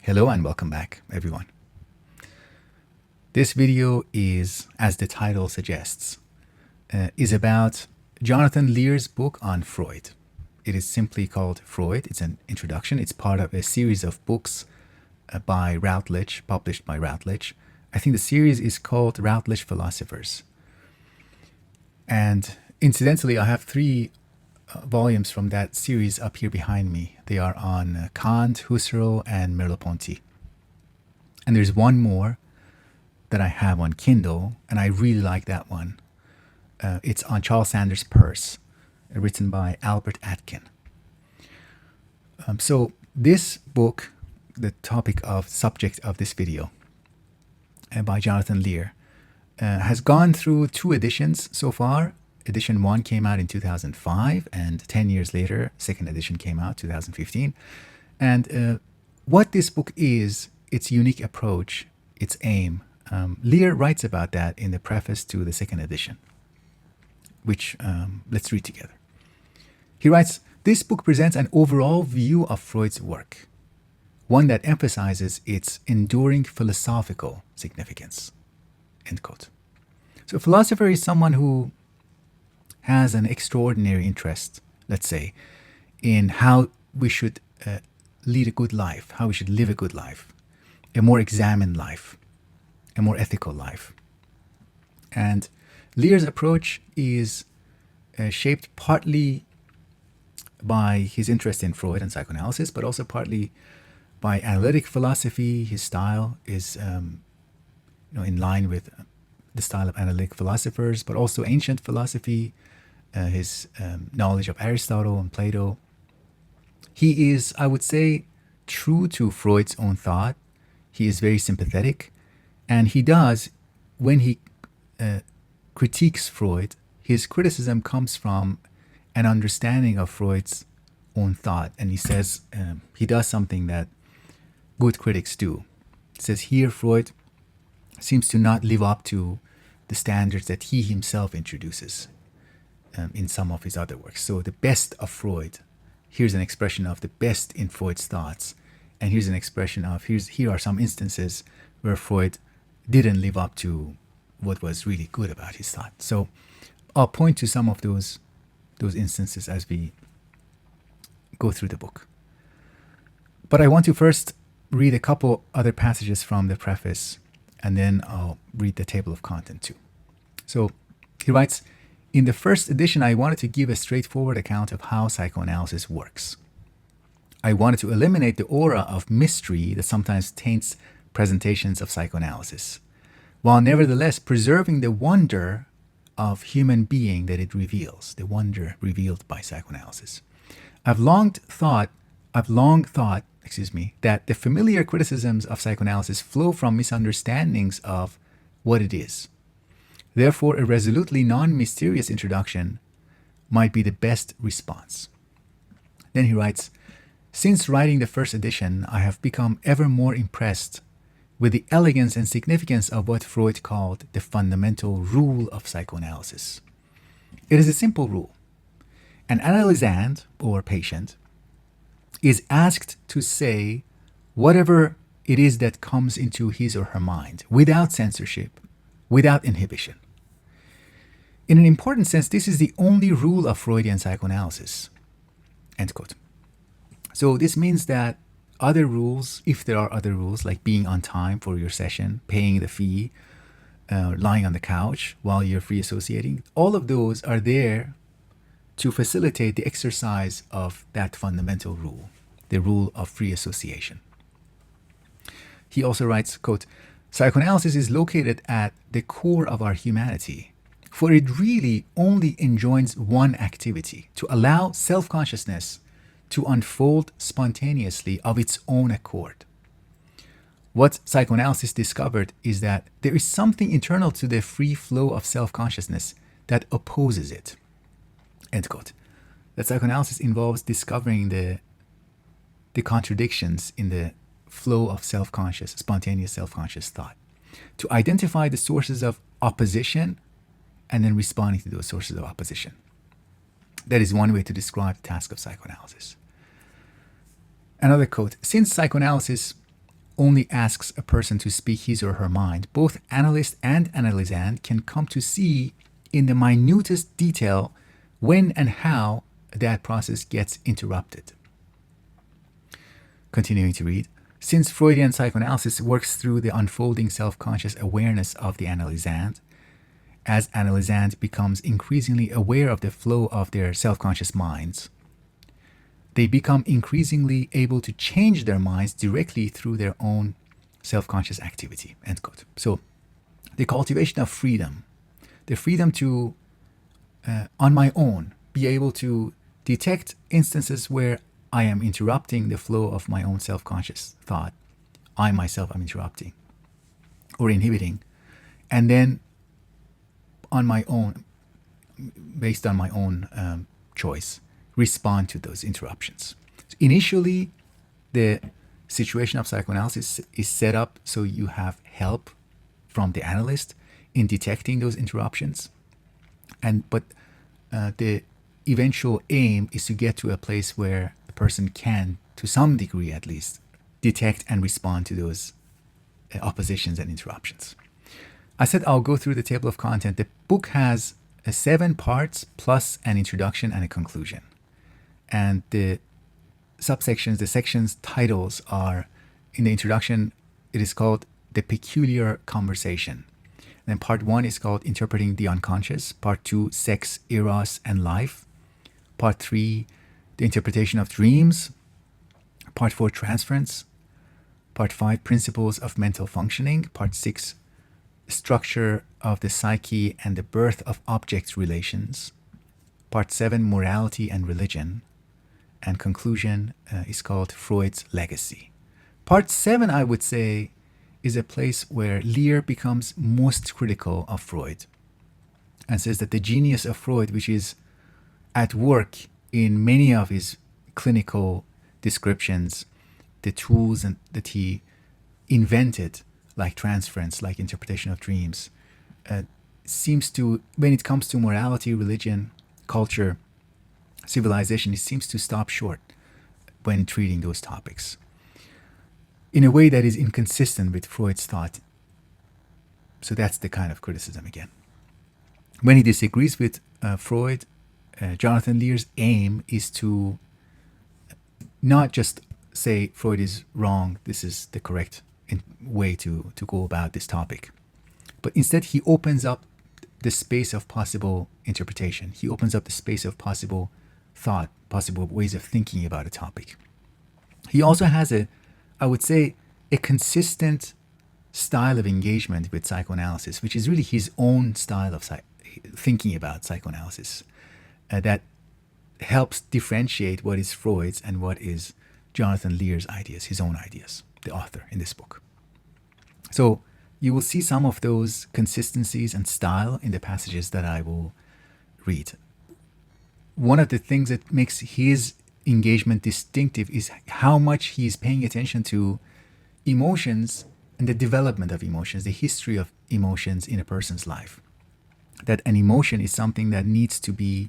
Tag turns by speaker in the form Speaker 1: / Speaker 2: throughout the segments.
Speaker 1: Hello and welcome back, everyone. This video is, as the title suggests, is about Jonathan Lear's book on Freud. It is simply called Freud. It's an introduction. It's part of a series of books by Routledge, published by Routledge. I think the series is called Routledge Philosophers. And incidentally, I have three volumes from that series up here behind me. They are on Kant, Husserl, and Merleau-Ponty. And there's one more that I have on Kindle, and I really like that one. It's on Charles Sanders Peirce, written by Albert Atkin. So this book, the subject of this video, by Jonathan Lear, has gone through 2 editions so far. Edition 1 came out in 2005, and 10 years later, second edition came out, 2015. And what this book is, its unique approach, its aim, Lear writes about that in the preface to the second edition, which let's read together. He writes, "This book presents an overall view of Freud's work, one that emphasizes its enduring philosophical significance." End quote. So a philosopher is someone who has an extraordinary interest, let's say, in how we should lead a good life, how we should live a good life, a more examined life, a more ethical life. And Lear's approach is shaped partly by his interest in Freud and psychoanalysis, but also partly by analytic philosophy. His style is in line with the style of analytic philosophers, but also ancient philosophy, his knowledge of Aristotle and Plato. He is, I would say, true to Freud's own thought. He is very sympathetic, and he does, when he critiques Freud, his criticism comes from an understanding of Freud's own thought, and he says he does something that good critics do. He says here Freud seems to not live up to the standards that he himself introduces in some of his other works. So the best of Freud, here's an expression of the best in Freud's thoughts, and here's an expression of here are some instances where Freud didn't live up to what was really good about his thought. So I'll point to some of those instances as we go through the book. But I want to first read a couple other passages from the preface, and then I'll read the table of content too. So he writes, "In the first edition, I wanted to give a straightforward account of how psychoanalysis works. I wanted to eliminate the aura of mystery that sometimes taints presentations of psychoanalysis, while nevertheless preserving the wonder of human being that it reveals, the wonder revealed by psychoanalysis. I've long thought, that the familiar criticisms of psychoanalysis flow from misunderstandings of what it is. Therefore, a resolutely non-mysterious introduction might be the best response." Then he writes, "Since writing the first edition, I have become ever more impressed with the elegance and significance of what Freud called the fundamental rule of psychoanalysis. It is a simple rule. An analysand, or patient, is asked to say whatever it is that comes into his or her mind, without censorship, without inhibition. In an important sense, this is the only rule of Freudian psychoanalysis." End quote. So this means that other rules, if there are other rules, like being on time for your session, paying the fee, lying on the couch while you're free associating, all of those are there to facilitate the exercise of that fundamental rule, the rule of free association. He also writes, quote, "Psychoanalysis is located at the core of our humanity, for it really only enjoins one activity, to allow self-consciousness to unfold spontaneously of its own accord. What psychoanalysis discovered is that there is something internal to the free flow of self-consciousness that opposes it." End quote. That psychoanalysis involves discovering the contradictions in the flow of self-conscious, spontaneous self-conscious thought, to identify the sources of opposition and then responding to those sources of opposition. That is one way to describe the task of psychoanalysis. Another quote, "Since psychoanalysis only asks a person to speak his or her mind, both analyst and analysand can come to see in the minutest detail when and how that process gets interrupted. Continuing to read, since Freudian psychoanalysis works through the unfolding self-conscious awareness of the analysand, as analysand becomes increasingly aware of the flow of their self-conscious minds, they become increasingly able to change their minds directly through their own self-conscious activity. End quote. So the cultivation of freedom, the freedom to, on my own, be able to detect instances where I am interrupting the flow of my own self-conscious thought. I myself am interrupting or inhibiting. And then on my own, based on my own choice, respond to those interruptions. So initially, the situation of psychoanalysis is set up so you have help from the analyst in detecting those interruptions. But the eventual aim is to get to a place where a person can, to some degree at least, detect and respond to those oppositions and interruptions. I said I'll go through the table of content. The book has 7 parts plus an introduction and a conclusion. And the subsections, the sections titles are, in the introduction, it is called The Peculiar Conversation. And then part 1 is called Interpreting the Unconscious. Part 2, Sex, Eros, and Life. Part 3, The Interpretation of Dreams. Part 4, Transference. Part 5, Principles of Mental Functioning. Part 6, Structure of the Psyche and the Birth of Object Relations. Part 7, Morality and Religion. And conclusion is called Freud's Legacy. Part 7, I would say, is a place where Lear becomes most critical of Freud and says that the genius of Freud, which is at work in many of his clinical descriptions, the tools that he invented, like transference, like interpretation of dreams, seems to, when it comes to morality, religion, culture, civilization, it seems to stop short when treating those topics in a way that is inconsistent with Freud's thought. So that's the kind of criticism again. When he disagrees with Freud, Jonathan Lear's aim is to not just say Freud is wrong, this is the correct way to go about this topic, but instead he opens up the space of possible interpretation. He opens up the space of possible thought, possible ways of thinking about a topic. He also has I would say, a consistent style of engagement with psychoanalysis, which is really his own style of thinking about psychoanalysis, that helps differentiate what is Freud's and what is Jonathan Lear's ideas, his own ideas, the author in this book. So you will see some of those consistencies and style in the passages that I will read. One of the things that makes his engagement distinctive is how much he is paying attention to emotions and the development of emotions, the history of emotions in a person's life. That an emotion is something that needs to be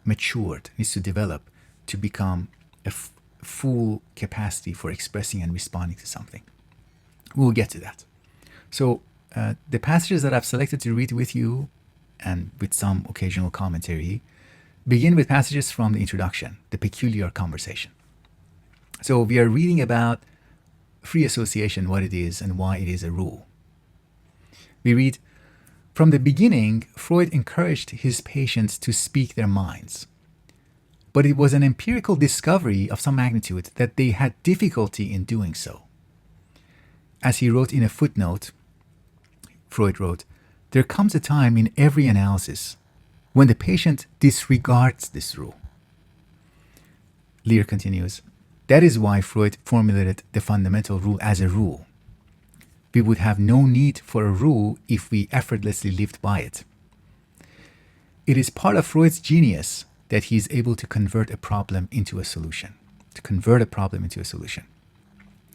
Speaker 1: matured, needs to develop to become a full capacity for expressing and responding to something. We'll get to that. So the passages that I've selected to read with you, and with some occasional commentary, begin with passages from the introduction, The Peculiar Conversation. So we are reading about free association, what it is and why it is a rule. We read, from the beginning, Freud encouraged his patients to speak their minds. But it was an empirical discovery of some magnitude that they had difficulty in doing so. As he wrote in a footnote, Freud wrote, there comes a time in every analysis when the patient disregards this rule. Lear continues, that is why Freud formulated the fundamental rule as a rule. We would have no need for a rule if we effortlessly lived by it. It is part of Freud's genius that he is able to convert a problem into a solution.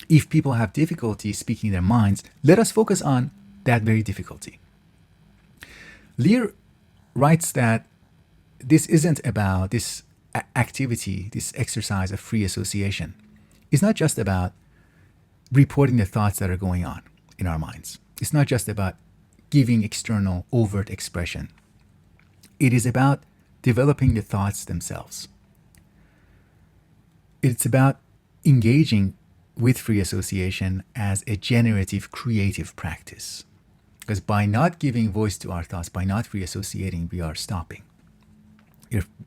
Speaker 1: If people have difficulty speaking their minds, let us focus on that very difficulty. Lear writes that this isn't about this activity, this exercise of free association. It's not just about reporting the thoughts that are going on in our minds. It's not just about giving external overt expression. It is about developing the thoughts themselves. It's about engaging with free association as a generative, creative practice. Because by not giving voice to our thoughts, by not free associating, we are stopping.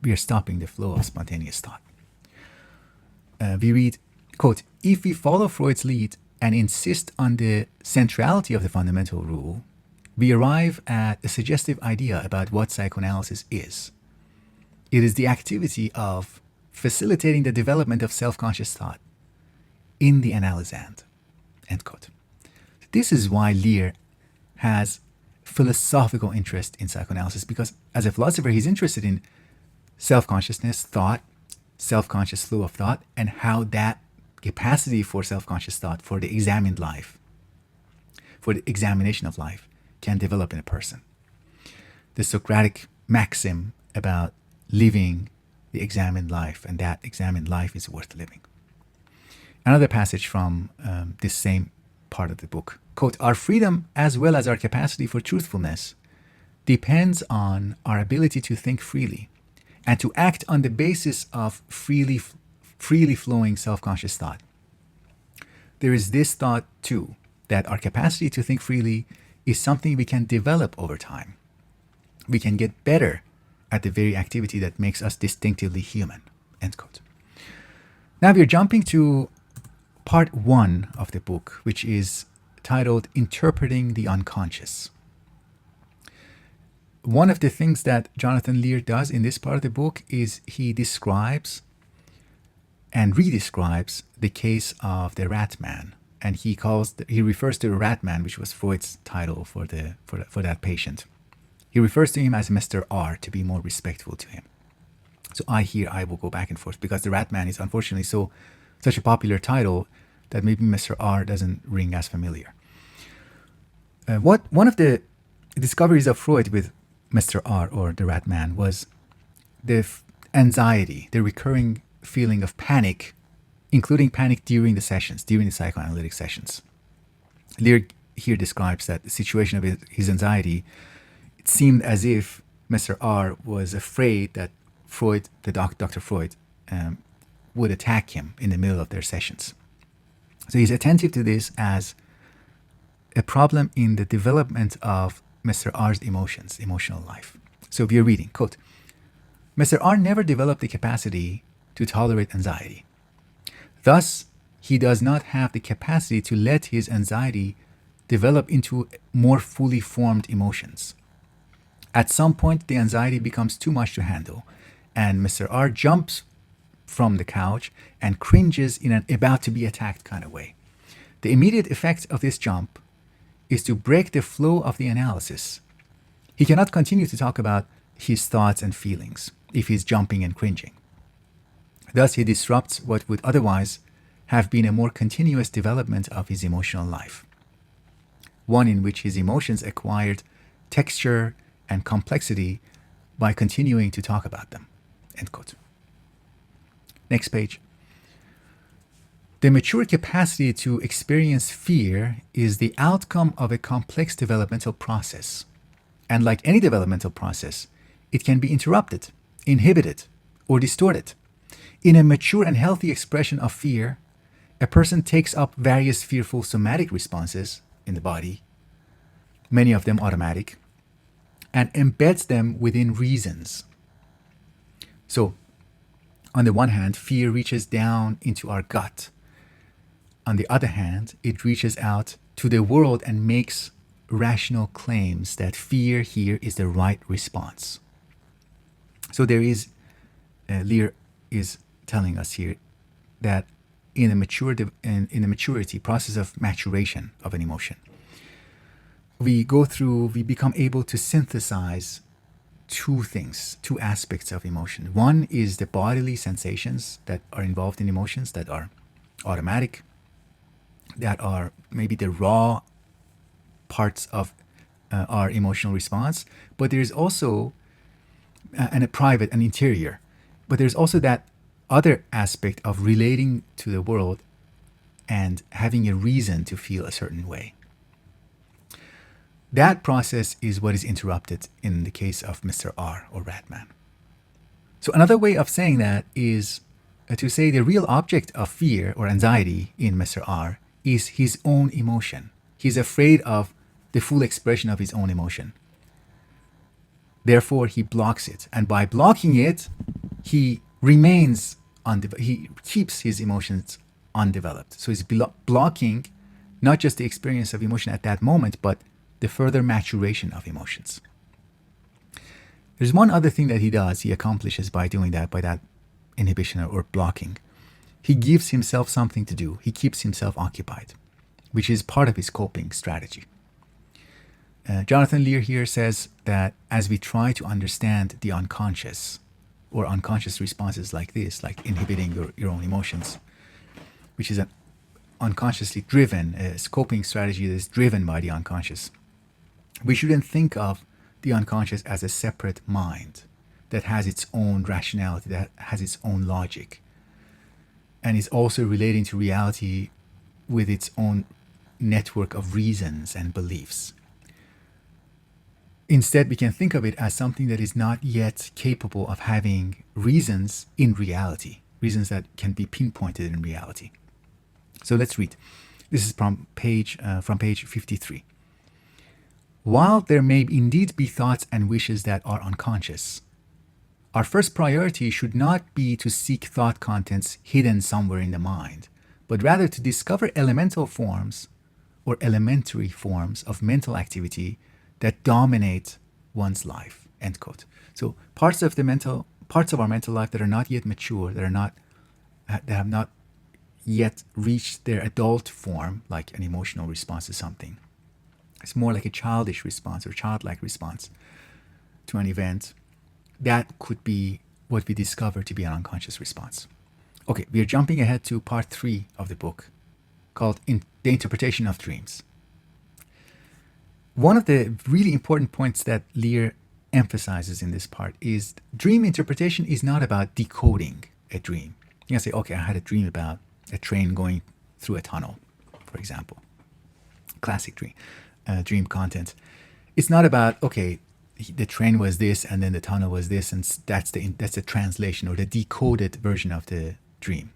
Speaker 1: We are stopping the flow of spontaneous thought. We read, quote, "If we follow Freud's lead and insist on the centrality of the fundamental rule, we arrive at a suggestive idea about what psychoanalysis is. It is the activity of facilitating the development of self-conscious thought in the analysand." End quote. This is why Lear has philosophical interest in psychoanalysis, because as a philosopher, he's interested in self-consciousness, thought, self-conscious flow of thought, and how that capacity for self-conscious thought, for the examined life, for the examination of life, can develop in a person. The Socratic maxim about living the examined life, and that examined life is worth living. Another passage from this same part of the book, quote, "Our freedom as well as our capacity for truthfulness depends on our ability to think freely and to act on the basis of freely flowing self-conscious thought. There is this thought too, that our capacity to think freely is something we can develop over time. We can get better at the very activity that makes us distinctively human." End quote. Now we're jumping to part 1 of the book, which is titled Interpreting the Unconscious. One of the things that Jonathan Lear does in this part of the book is he describes and redescribes the case of the rat man. And he refers to the rat man, which was Freud's title for that patient. He refers to him as Mr. R to be more respectful to him. So I will go back and forth because the rat man is unfortunately such a popular title that maybe Mr. R doesn't ring as familiar. One of the discoveries of Freud with Mr. R, or the rat man, was the anxiety, the recurring feeling of panic, including panic during the sessions, during the psychoanalytic sessions. Lear here describes that the situation of his anxiety, it seemed as if Mr. R was afraid that Freud, Dr. Freud, would attack him in the middle of their sessions. So he's attentive to this as a problem in the development of Mr. R's emotional life. So we are reading, quote, "Mr. R never developed the capacity to tolerate anxiety. Thus, he does not have the capacity to let his anxiety develop into more fully formed emotions. At some point, the anxiety becomes too much to handle, and Mr. R jumps from the couch and cringes in an about to be attacked kind of way. The immediate effect of this jump is to break the flow of the analysis. He cannot continue to talk about his thoughts and feelings if he's jumping and cringing. Thus, he disrupts what would otherwise have been a more continuous development of his emotional life, one in which his emotions acquired texture and complexity by continuing to talk about them." End quote. Next page. "The mature capacity to experience fear is the outcome of a complex developmental process. And like any developmental process, it can be interrupted, inhibited, or distorted. In a mature and healthy expression of fear, a person takes up various fearful somatic responses in the body, many of them automatic, and embeds them within reasons. So, on the one hand, fear reaches down into our gut. On the other hand, it reaches out to the world and makes rational claims that fear here is the right response. So there is, Lear is telling us here that in the maturity process of maturation of an emotion, we become able to synthesize two aspects of emotion. One is the bodily sensations that are involved in emotions that are automatic, that are maybe the raw parts of our emotional response, but there's also a private and interior, but there's also that other aspect of relating to the world and having a reason to feel a certain way. That process is what is interrupted in the case of Mr. R or Ratman. So another way of saying that is to say the real object of fear or anxiety in Mr. R is his own emotion. He's afraid of the full expression of his own emotion. Therefore, he blocks it. And by blocking it, he remains he keeps his emotions undeveloped. So he's blocking not just the experience of emotion at that moment, but the further maturation of emotions. There's one other thing that he accomplishes by doing that, by that inhibition or blocking. He gives himself something to do. He keeps himself occupied, which is part of his coping strategy. Jonathan Lear here says that as we try to understand the unconscious or unconscious responses like this, like inhibiting your own emotions, which is an unconsciously driven coping strategy that is driven by the unconscious, we shouldn't think of the unconscious as a separate mind that has its own rationality, that has its own logic, and is also relating to reality with its own network of reasons and beliefs. Instead, we can think of it as something that is not yet capable of having reasons in reality, reasons that can be pinpointed in reality. So let's read. This is from page 53. While there may indeed be thoughts and wishes that are unconscious, our first priority should not be to seek thought contents hidden somewhere in the mind, but rather to discover elemental forms or elementary forms of mental activity that dominate one's life, end quote. So parts of our mental life that are not yet mature, that have not yet reached their adult form, like an emotional response to something. It's more like a childish response or childlike response to an event. That could be what we discover to be an unconscious response. Okay, we are jumping ahead to part 3 of the book, called The Interpretation of Dreams. One of the really important points that Lear emphasizes in this part is dream interpretation is not about decoding a dream. You can say, okay, I had a dream about a train going through a tunnel, for example. Classic dream content. It's not about, okay, the train was this and then the tunnel was this, and that's the translation or the decoded version of the dream.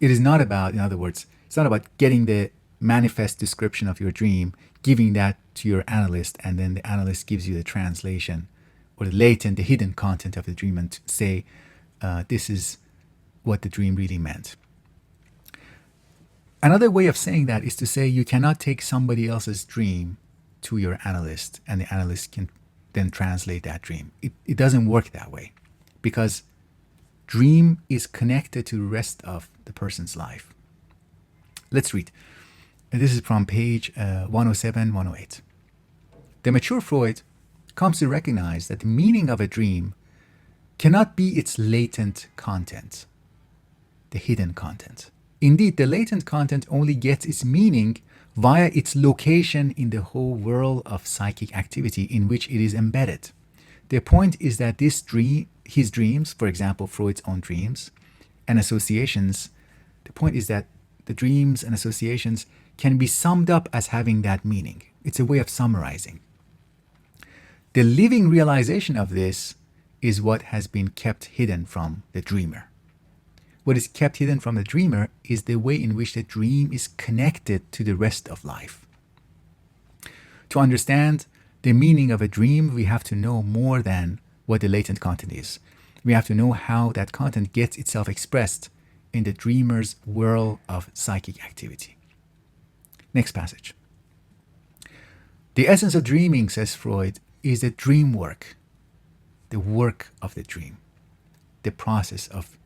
Speaker 1: It is not about, in other words, it's not about getting the manifest description of your dream, giving that to your analyst, and then the analyst gives you the translation or the hidden content of the dream and say, this is what the dream really meant. Another way of saying that is to say you cannot take somebody else's dream to your analyst and the analyst can then translate that dream. It doesn't work that way, because dream is connected to the rest of the person's life. Let's read. And this is from page 107, 108. The mature Freud comes to recognize that the meaning of a dream cannot be its latent content, the hidden content. Indeed, the latent content only gets its meaning via its location in the whole whirl of psychic activity in which it is embedded. The point is that his dreams, for example, Freud's own dreams and associations, the point is that the dreams and associations can be summed up as having that meaning. It's a way of summarizing. The living realization of this is what has been kept hidden from the dreamer. What is kept hidden from the dreamer is the way in which the dream is connected to the rest of life. To understand the meaning of a dream, we have to know more than what the latent content is. We have to know how that content gets itself expressed in the dreamer's whirl of psychic activity. Next passage. The essence of dreaming, says Freud, is the dream work, the work of the dream, the process of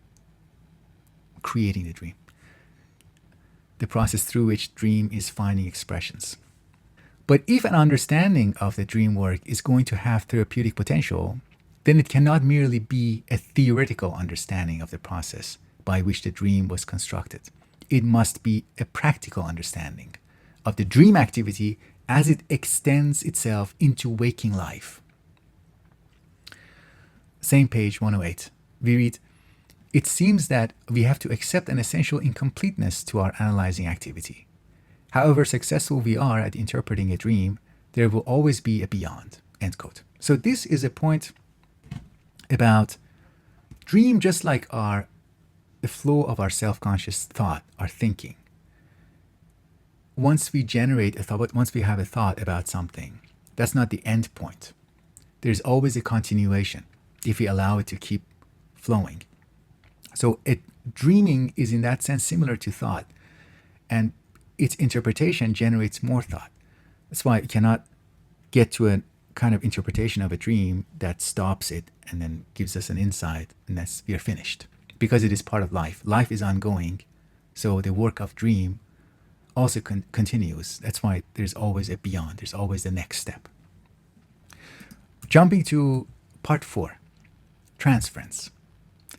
Speaker 1: creating the dream, the process through which dream is finding expressions. But if an understanding of the dream work is going to have therapeutic potential, then it cannot merely be a theoretical understanding of the process by which the dream was constructed. It must be a practical understanding of the dream activity as it extends itself into waking life. Same page 108. We read, it seems that we have to accept an essential incompleteness to our analyzing activity. However successful we are at interpreting a dream, there will always be a beyond. End quote. So this is a point about dream, just like the flow of our self-conscious thought, our thinking. Once we generate a thought, once we have a thought about something, that's not the end point. There's always a continuation if we allow it to keep flowing. So dreaming is in that sense similar to thought, and its interpretation generates more thought. That's why you cannot get to a kind of interpretation of a dream that stops it and then gives us an insight, and we are finished, because it is part of life. Life is ongoing, so the work of dream also continues. That's why there's always a beyond. There's always the next step. Jumping to part 4, transference.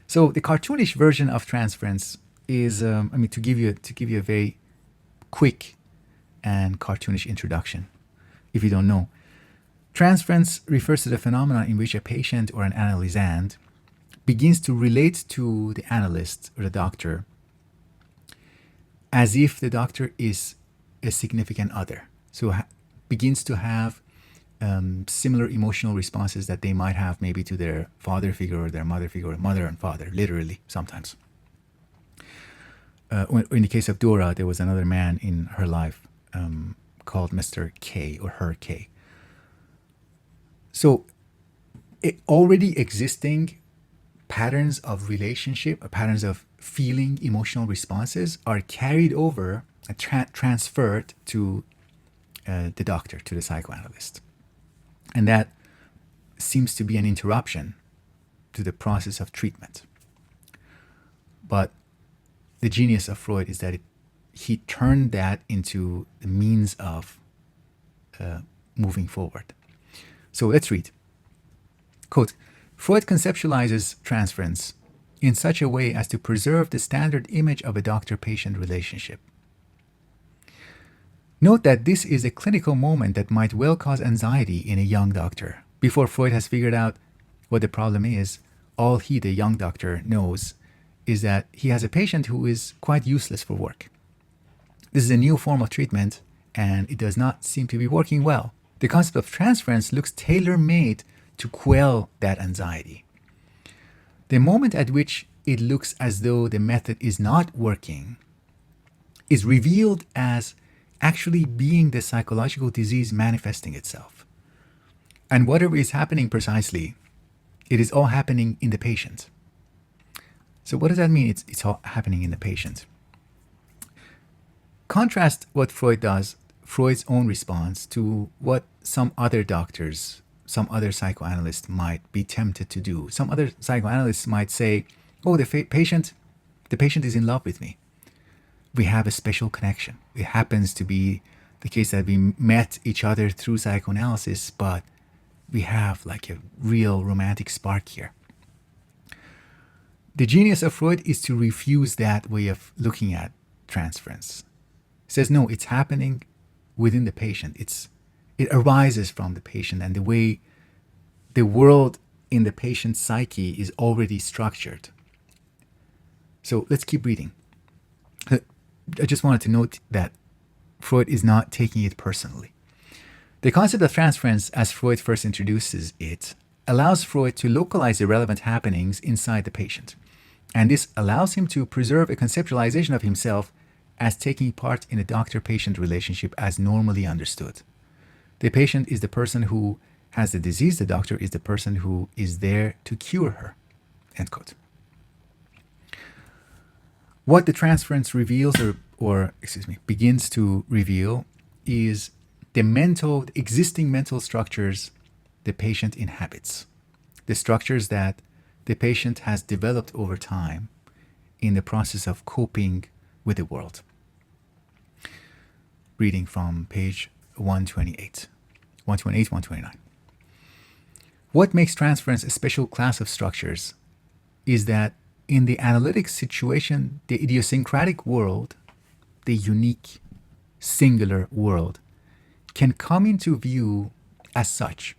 Speaker 1: So the cartoonish version of transference is, to give you a very quick and cartoonish introduction, if you don't know. Transference refers to the phenomenon in which a patient or an analysand begins to relate to the analyst or the doctor as if the doctor is a significant other. So begins to have similar emotional responses that they might have maybe to their father figure or their mother figure, or mother and father, literally sometimes. In the case of Dora, there was another man in her life called Mr. K or her K. So already existing patterns of relationship, patterns of feeling, emotional responses are carried over and transferred to the doctor, to the psychoanalyst. And that seems to be an interruption to the process of treatment. But the genius of Freud is that he turned that into the means of moving forward. So let's read. Quote, Freud conceptualizes transference in such a way as to preserve the standard image of a doctor-patient relationship. Note that this is a clinical moment that might well cause anxiety in a young doctor. Before Freud has figured out what the problem is, all he, the young doctor, knows is that he has a patient who is quite useless for work. This is a new form of treatment, and it does not seem to be working well. The concept of transference looks tailor-made to quell that anxiety. The moment at which it looks as though the method is not working is revealed as actually being the psychological disease manifesting itself. And whatever is happening precisely, it is all happening in the patient. So what does that mean? It's all happening in the patient. Contrast what Freud does, Freud's own response, to what some other doctors, some other psychoanalysts might be tempted to do. Some other psychoanalysts might say, oh, the patient is in love with me. We have a special connection. It happens to be the case that we met each other through psychoanalysis, but we have like a real romantic spark here. The genius of Freud is to refuse that way of looking at transference. He says, no, it's happening within the patient. It arises from the patient, and the way the world in the patient's psyche is already structured. So let's keep reading. I just wanted to note that Freud is not taking it personally. The concept of transference, as Freud first introduces it, allows Freud to localize the relevant happenings inside the patient. And this allows him to preserve a conceptualization of himself as taking part in a doctor-patient relationship as normally understood. The patient is the person who has the disease. The doctor is the person who is there to cure her. End quote. What the transference reveals begins to reveal is the existing mental structures the patient inhabits, the structures that the patient has developed over time in the process of coping with the world. Reading from page 128, 129. What makes transference a special class of structures is that in the analytic situation, the idiosyncratic world, the unique, singular world, can come into view as such.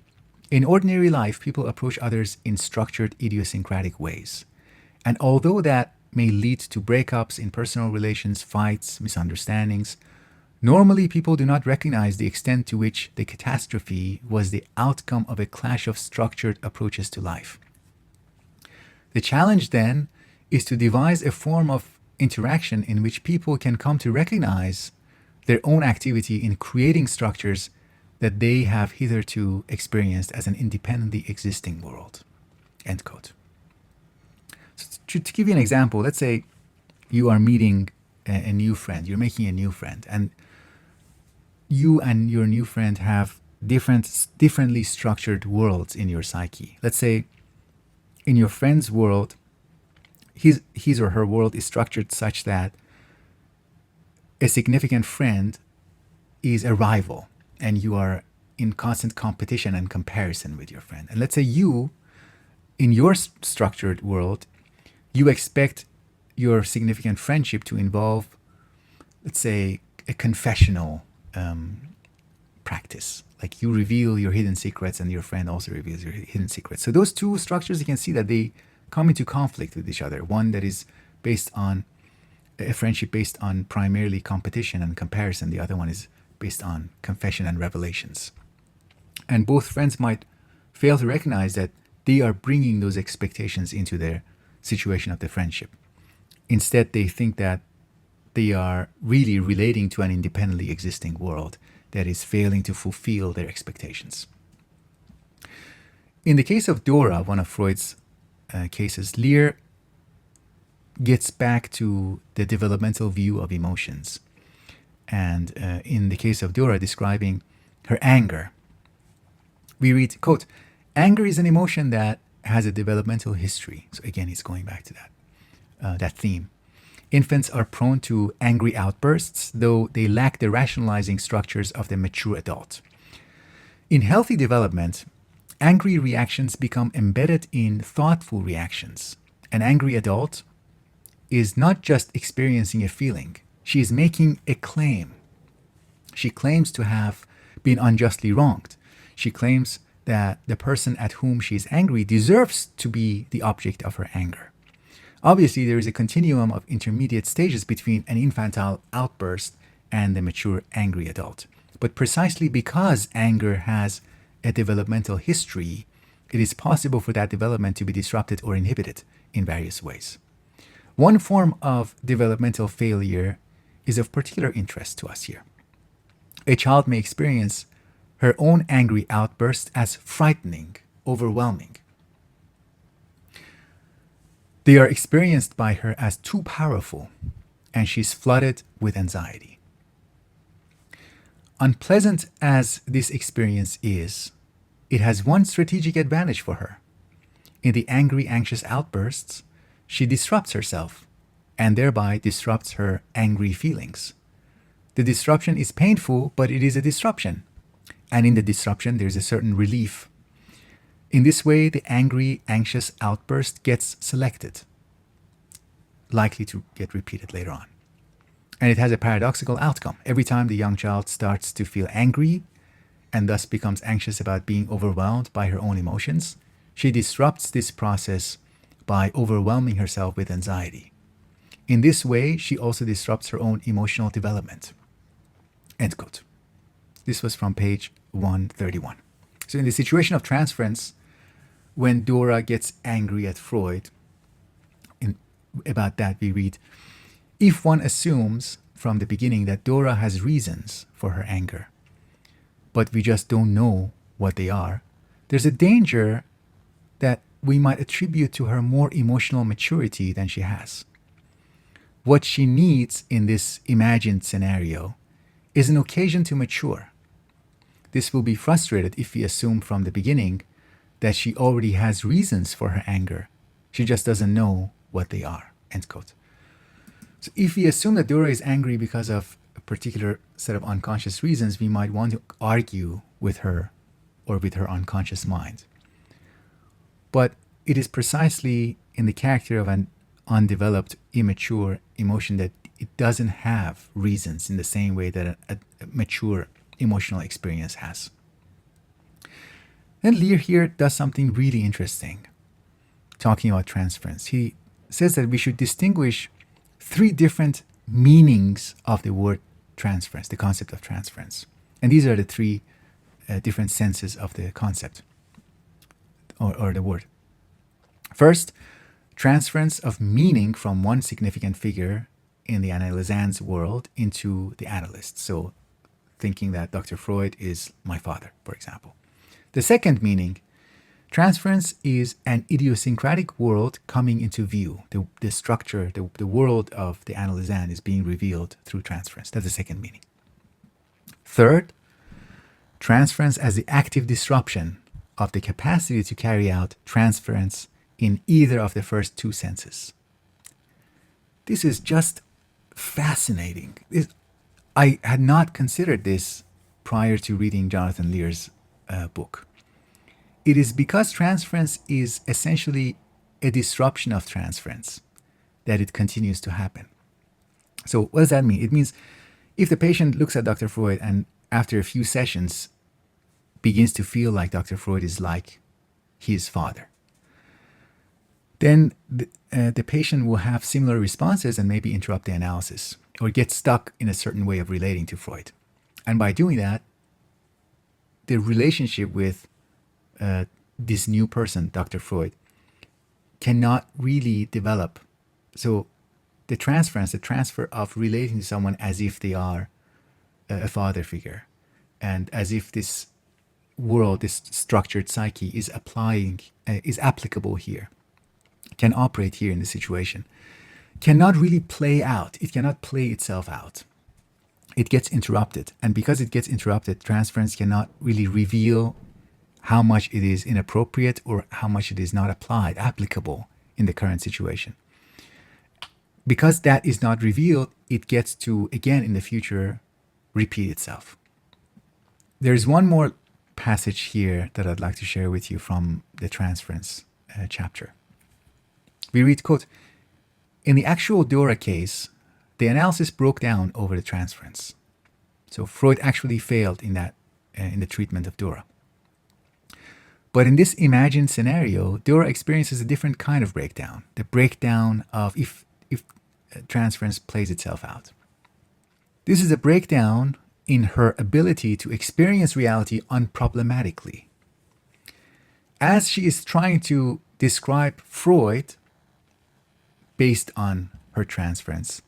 Speaker 1: In ordinary life, people approach others in structured, idiosyncratic ways. And although that may lead to breakups in personal relations, fights, misunderstandings, normally people do not recognize the extent to which the catastrophe was the outcome of a clash of structured approaches to life. The challenge then is to devise a form of interaction in which people can come to recognize their own activity in creating structures that they have hitherto experienced as an independently existing world. End quote. So to give you an example, let's say you are meeting a new friend, you're making a new friend, and you and your new friend have differently structured worlds in your psyche. Let's say in your friend's world, his or her world is structured such that a significant friend is a rival and you are in constant competition and comparison with your friend. And let's say you, in your structured world, you expect your significant friendship to involve, let's say, a confessional practice. Like you reveal your hidden secrets and your friend also reveals your hidden secrets. So those two structures, you can see that they come into conflict with each other. One that is based on a friendship based on primarily competition and comparison. The other one is based on confession and revelations. And both friends might fail to recognize that they are bringing those expectations into their situation of the friendship. Instead, they think that they are really relating to an independently existing world that is failing to fulfill their expectations. In the case of Dora, one of Freud's cases, Lear gets back to the developmental view of emotions. And in the case of Dora, describing her anger, we read, quote, "Anger is an emotion that has a developmental history." So again, he's going back to that theme. Infants are prone to angry outbursts, though they lack the rationalizing structures of the mature adult. In healthy development, angry reactions become embedded in thoughtful reactions. An angry adult is not just experiencing a feeling, she is making a claim. She claims to have been unjustly wronged. She claims that the person at whom she is angry deserves to be the object of her anger. Obviously, there is a continuum of intermediate stages between an infantile outburst and the mature angry adult. But precisely because anger has a developmental history, it is possible for that development to be disrupted or inhibited in various ways. One form of developmental failure is of particular interest to us here. A child may experience her own angry outburst as frightening, overwhelming. They are experienced by her as too powerful, and she's flooded with anxiety. Unpleasant as this experience is, it has one strategic advantage for her. In the angry, anxious outbursts, she disrupts herself and thereby disrupts her angry feelings. The disruption is painful, but it is a disruption. And in the disruption, there's a certain relief. In this way, the angry, anxious outburst gets selected, likely to get repeated later on. And it has a paradoxical outcome. Every time the young child starts to feel angry and thus becomes anxious about being overwhelmed by her own emotions, she disrupts this process by overwhelming herself with anxiety. In this way, she also disrupts her own emotional development. End quote. This was from page 131. So in the situation of transference, when Dora gets angry at Freud, about that we read, "If one assumes from the beginning that Dora has reasons for her anger, but we just don't know what they are, there's a danger that we might attribute to her more emotional maturity than she has. What she needs in this imagined scenario is an occasion to mature. This will be frustrated if we assume from the beginning that she already has reasons for her anger. She just doesn't know what they are." End quote. So if we assume that Dora is angry because of a particular set of unconscious reasons, we might want to argue with her or with her unconscious mind. But it is precisely in the character of an undeveloped, immature emotion that it doesn't have reasons in the same way that a mature emotional experience has. And Lear here does something really interesting, talking about transference. He says that we should distinguish three different meanings of the word transference, the concept of transference. And these are the three different senses of the concept or the word. First, transference of meaning from one significant figure in the analysand's world into the analyst. So thinking that Dr. Freud is my father, for example. The second meaning, transference is an idiosyncratic world coming into view. The structure, the world of the analysand is being revealed through transference. That's the second meaning. Third, transference as the active disruption of the capacity to carry out transference in either of the first two senses. This is just fascinating. I had not considered this prior to reading Jonathan Lear's book. It is because transference is essentially a disruption of transference that it continues to happen. So what does that mean? It means if the patient looks at Dr. Freud and after a few sessions begins to feel like Dr. Freud is like his father, then the patient will have similar responses and maybe interrupt the analysis or get stuck in a certain way of relating to Freud. And by doing that, the relationship with this new person, Dr. Freud, cannot really develop. So the transfer of relating to someone as if they are a father figure and as if this world, this structured psyche is applicable here, can operate here in the situation, cannot really play out. It cannot play itself out. It gets interrupted. And because it gets interrupted, transference cannot really reveal how much it is inappropriate or how much it is not applicable in the current situation. Because that is not revealed, it gets to, again, in the future, repeat itself. There's one more passage here that I'd like to share with you from the transference chapter. We read, quote, "In the actual Dora case, the analysis broke down over the transference." So Freud actually failed in the treatment of Dora. But in this imagined scenario, Dora experiences a different kind of breakdown, the breakdown of if transference plays itself out. This is a breakdown in her ability to experience reality unproblematically. As she is trying to describe Freud based on her transference,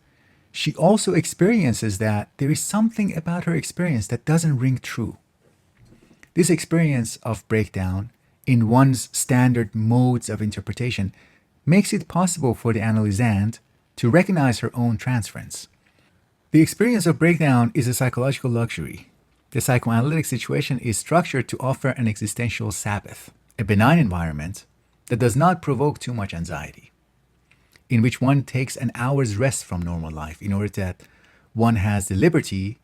Speaker 1: she also experiences that there is something about her experience that doesn't ring true. This experience of breakdown in one's standard modes of interpretation makes it possible for the analysand to recognize her own transference. The experience of breakdown is a psychological luxury. The psychoanalytic situation is structured to offer an existential Sabbath, a benign environment that does not provoke too much anxiety, in which one takes an hour's rest from normal life in order that one has the liberty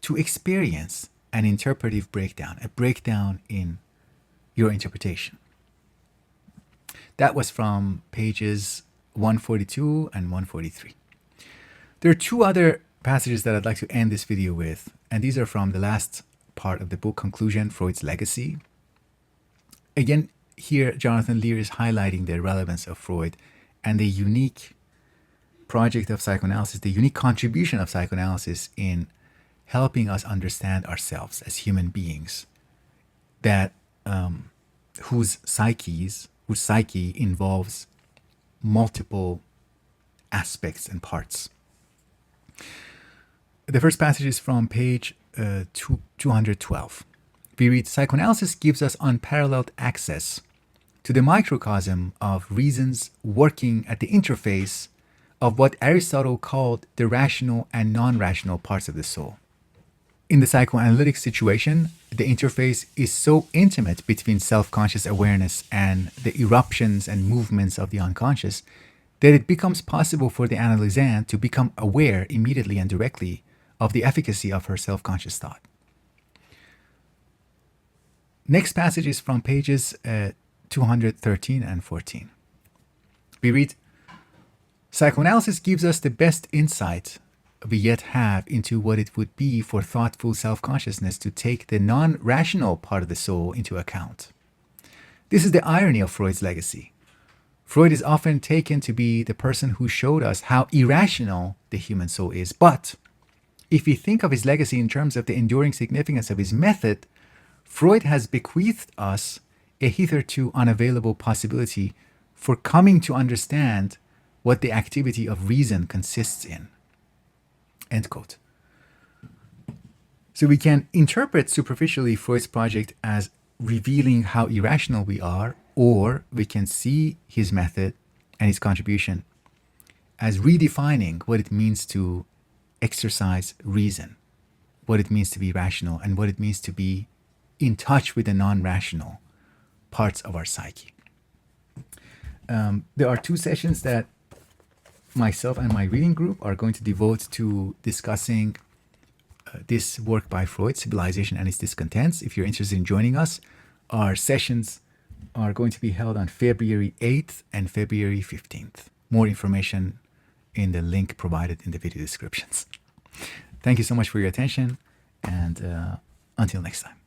Speaker 1: to experience an interpretive breakdown, a breakdown in your interpretation. That was from pages 142 and 143. There are two other passages that I'd like to end this video with, and these are from the last part of the book, Conclusion, Freud's Legacy. Again, here Jonathan Lear is highlighting the relevance of Freud and the unique project of psychoanalysis, the unique contribution of psychoanalysis in helping us understand ourselves as human beings, that whose psyche involves multiple aspects and parts. The first passage is from page 212. We read, "Psychoanalysis gives us unparalleled access to the microcosm of reasons working at the interface of what Aristotle called the rational and non-rational parts of the soul. In the psychoanalytic situation, the interface is so intimate between self-conscious awareness and the eruptions and movements of the unconscious that it becomes possible for the analysand to become aware immediately and directly of the efficacy of her self-conscious thought." Next passage is from pages 213 and 14. We read, "Psychoanalysis gives us the best insight we yet have into what it would be for thoughtful self-consciousness to take the non-rational part of the soul into account. This is the irony of Freud's legacy. Freud is often taken to be the person who showed us how irrational the human soul is. But if we think of his legacy in terms of the enduring significance of his method, Freud has bequeathed us a hitherto unavailable possibility for coming to understand what the activity of reason consists in. End quote. So we can interpret superficially Freud's project as revealing how irrational we are, or we can see his method and his contribution as redefining what it means to exercise reason, what it means to be rational, and what it means to be in touch with the non-rational parts of our psyche. There are 2 sessions that myself and my reading group are going to devote to discussing this work by Freud, Civilization and Its Discontents. If you're interested in joining us, our sessions are going to be held on February 8th and February 15th. More information in the link provided in the video descriptions. Thank you so much for your attention, and until next time.